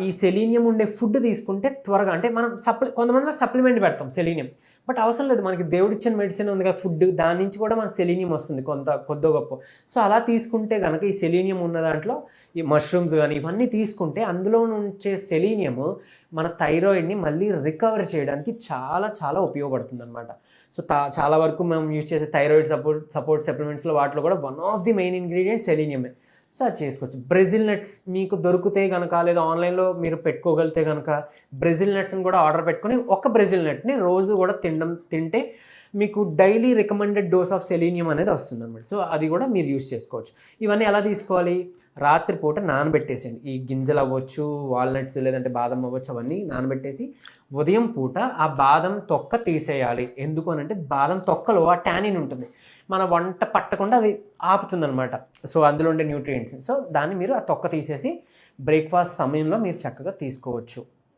ఈ సెలీనియం ఉండే ఫుడ్ తీసుకుంటే త్వరగా అంటే మనం కొంతమందిలో సప్లిమెంట్ పెడతాం సెలీనియం, బట్ అవసరం లేదు. మనకి దేవుడిచ్చిన మెడిసిన్ ఉంది కదా ఫుడ్, దాని నుంచి కూడా మనకు సెలీనియం వస్తుంది కొద్దో గొప్ప. సో అలా తీసుకుంటే కనుక ఈ సెలీనియం ఉన్న దాంట్లో ఈ మష్రూమ్స్ కానీ ఇవన్నీ తీసుకుంటే అందులో నుంచే సెలీనియము మన థైరాయిడ్ని మళ్ళీ రికవర్ చేయడానికి చాలా చాలా ఉపయోగపడుతుంది అనమాట. సో చాలా వరకు మేము యూజ్ చేసే థైరాయిడ్ సపోర్ట్ సప్లిమెంట్స్లో వాటిలో కూడా one of the main ingredient సెలీనియమే. సో అది చేసుకోవచ్చు. బ్రెజిల్ నట్స్ మీకు దొరికితే కనుక, లేదా ఆన్లైన్లో మీరు పెట్టుకోగలిగితే కనుక బ్రెజిల్ నట్స్ని కూడా ఆర్డర్ పెట్టుకొని ఒక బ్రెజిల్ నట్ని రోజు కూడా తింటే మీకు daily recommended dose of selenium అనేది వస్తుంది అనమాట. సో అది కూడా మీరు యూజ్ చేసుకోవచ్చు. ఇవన్నీ ఎలా తీసుకోవాలి? రాత్రిపూట నానబెట్టేసేయండి. ఈ గింజలు అవ్వచ్చు, వాల్నట్స్ లేదంటే బాదం అవ్వచ్చు, అవన్నీ నానబెట్టేసి ఉదయం పూట ఆ బాదం తొక్క తీసేయాలి. ఎందుకు అని అంటే బాదం తొక్కలో ఆ టానిన్ ఉంటుంది, మన వంట పట్టకుండా అది ఆపుతుందనమాట. సో అందులో ఉండే న్యూట్రియంట్స్. సో దాన్ని మీరు ఆ తొక్క తీసేసి బ్రేక్ఫాస్ట్ సమయంలో మీరు చక్కగా తీసుకోవచ్చు.